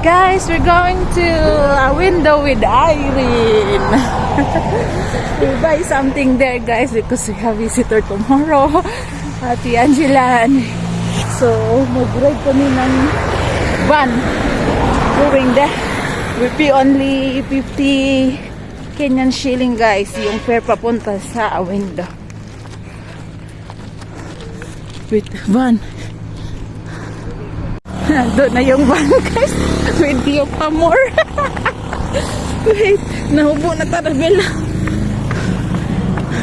Guys, we're going to a window with Irene. We buy something there, guys, because we have visitor tomorrow. Ate Angela. So, mag-ride kami ng van going there. We pay only 50 Kenyan shilling, guys, yung fare papunta sa window. With van. Doon na yung van, guys. Video pa more. Wait, nahubo na tarabela.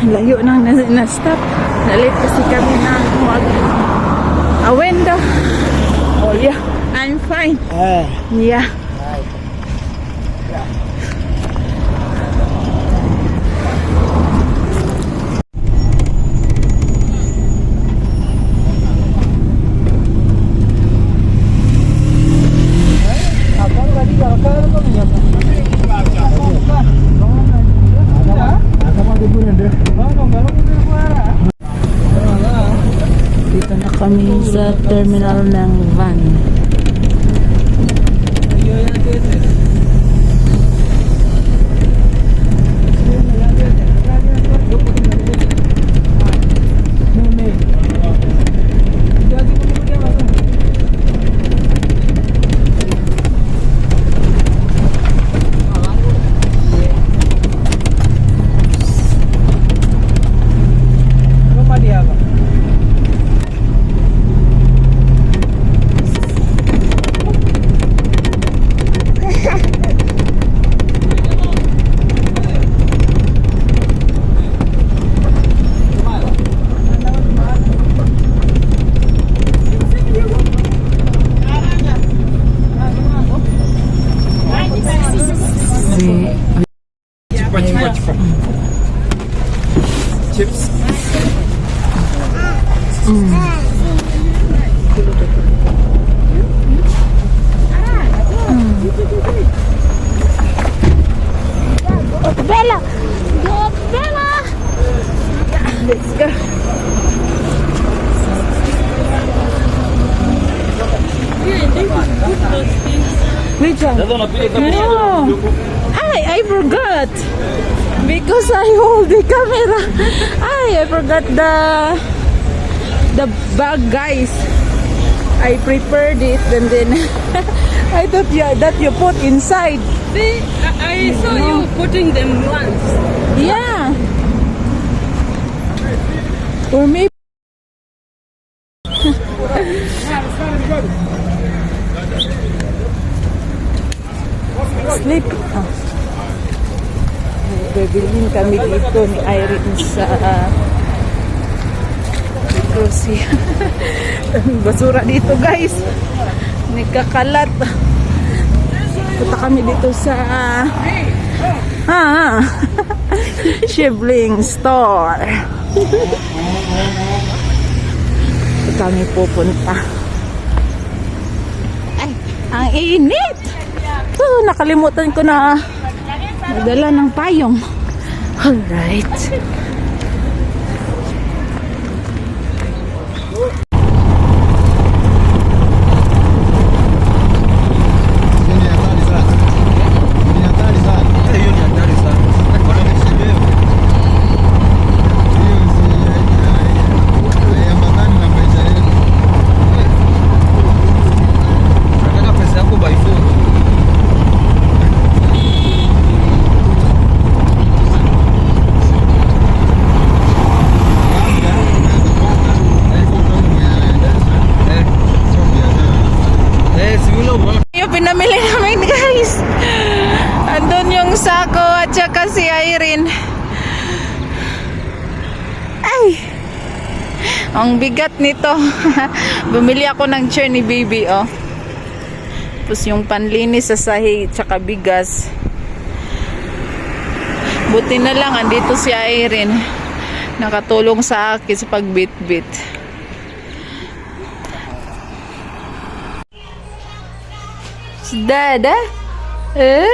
Layo nang na-stop. Nalit kasi kami na a window. Oh yeah, I'm fine. Yeah. Dito na kami sa terminal ng van. Chips. Bella! Bella! Let's go. Which one? No. I forgot. Because I hold the camera. I forgot the bag, guys. I prepared it and then I thought that you put inside. See, I saw you putting them once. Yeah. Or maybe sleep. Oh. Bibilhin kami dito ni Irene sa Rosie. Basura dito, guys. Nagkakalat. Punta kami dito sa Shibling Store. Dito kami pupunta. Ay, ang init. Nakalimutan ko na magdala ng payong. Alright. Pinamili namin, guys. Andun yung sako at saka si Irene. Ay, ang bigat nito. Bumili ako ng chair ni baby, oh. Tapos yung panlinis sa sahig tsaka bigas. Buti na lang andito si Irene, nakatulong sa akin sa pagbitbit. Dada? Dada!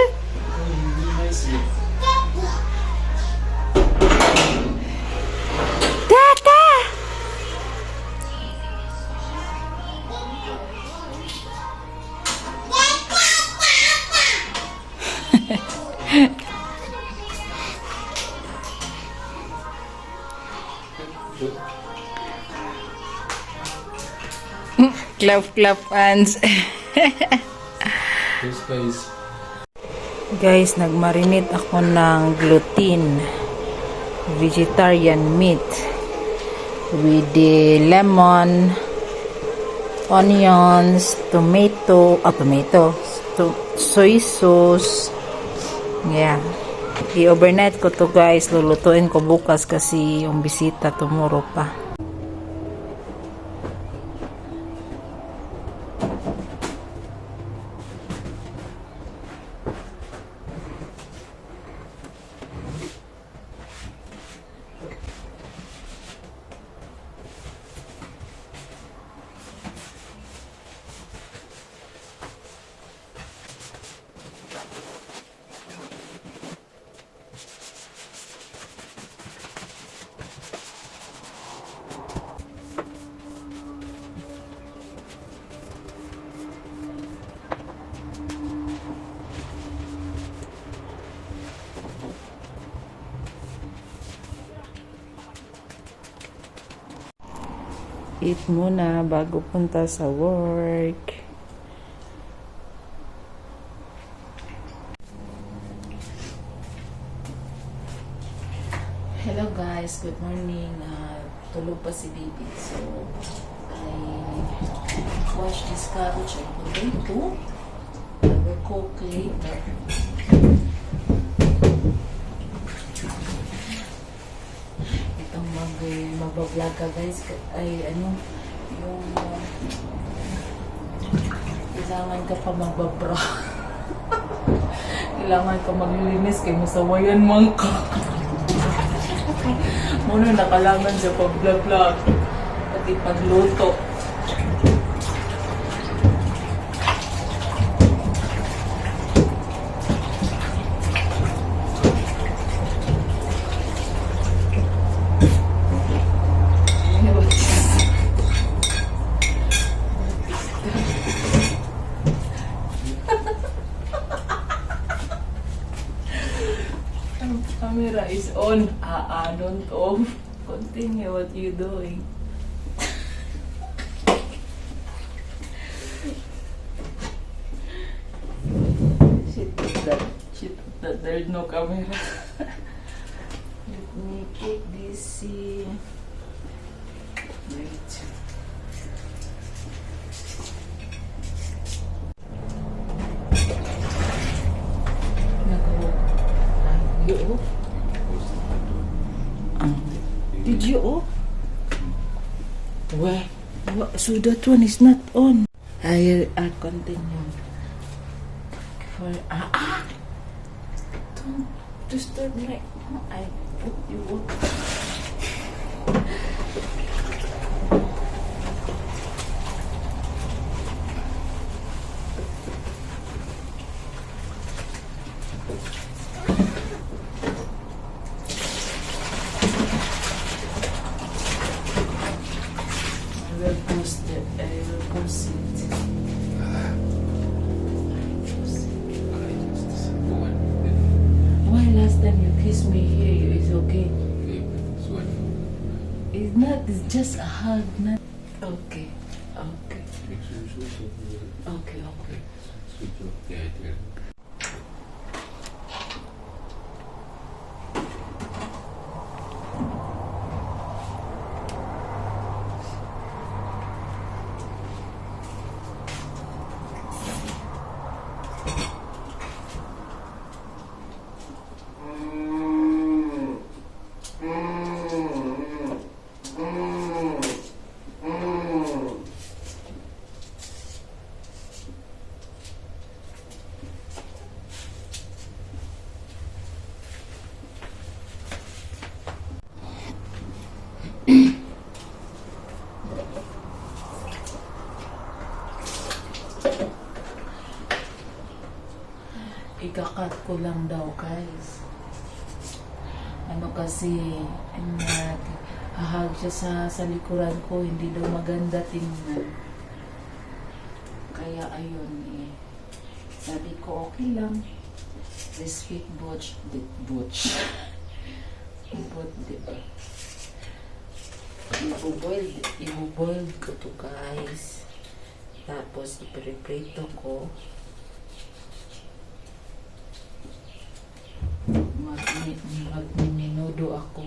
Clap, clap, hands. Yes, guys. Guys, nagmarinate ako ng gluten. Vegetarian meat. With the lemon, onions, tomato, soy sauce. Yeah. I-overnight ko to guys. Lulutuin ko bukas kasi yung bisita tomorrow pa. Eat muna bago punta sa work. Hello guys, good morning. Tulog pa si baby. So, I wash this cabbage and potato. I will cook later. Mag-vlog ka guys ay yung kailangan ka pa magbabra. Kailangan ka maglilinis kay masawayan man ka. Muna nakalangan sa pag-vlog pati pagluto. Camera is on. Don't off. Continue what you doing. Shit that there's no camera. Let me take this. Wait. Did you off? Why? So that one is not on. I'll continue. For don't disturb me. I put you up. Last time you kissed me here, it's okay. Okay, so what? It's not, it's just a hug, not okay. Okay. Make sure you show something. Okay, okay. Switch off the idea. Ikakat ko lang daw guys. Ano kasi hahag siya sa likuran ko, hindi daw maganda tingnan. Kaya ayun sabi ko okay lang. This sweet butch. But diba? Ibuboiled ko to guys. Tapos ipireprito ko. Magminudo ako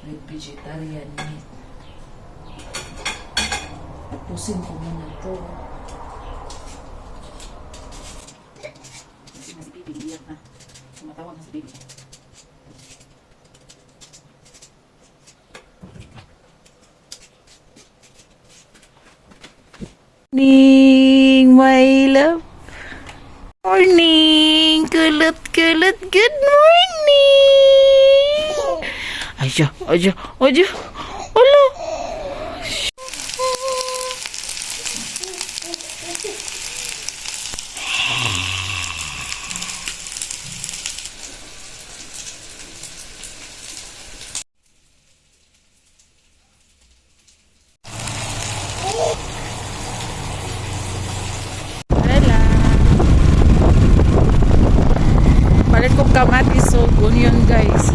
with vegetarian meat. Tapusin ko muna to. Kasi mas baby, iyak na. Sumatawag na si baby. Morning, my love. Morning, kulot, kulot. Good morning. Aja, aja, aja. Olo. Palit ko kamatis so onion guys.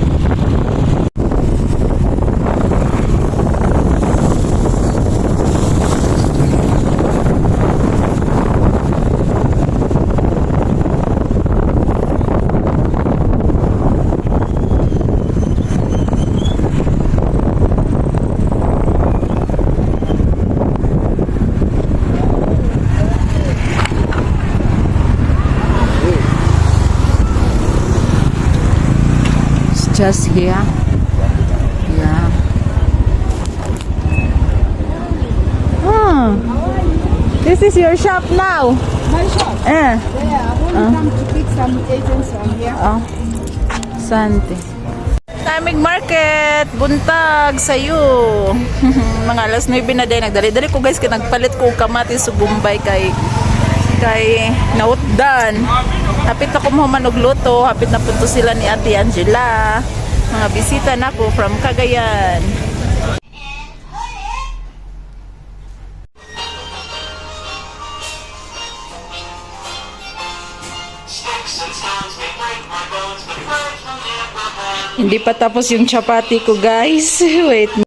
Just here. Yeah. This is your shop now. My shop. Eh. Yeah, I want to come to pick some agents from here. Oh. Sante. Tamig Market, buntag sayo. Mga alas 9 na din nagdali-dali ko guys kay nagpalit ko kamatis sa Bombay kay nautdan. Hapit ako mo manugluto, hapit na punto sila ni Ate Angela. Mga bisita na ko from Cagayan. Hindi pa tapos yung chapati ko guys. Wait.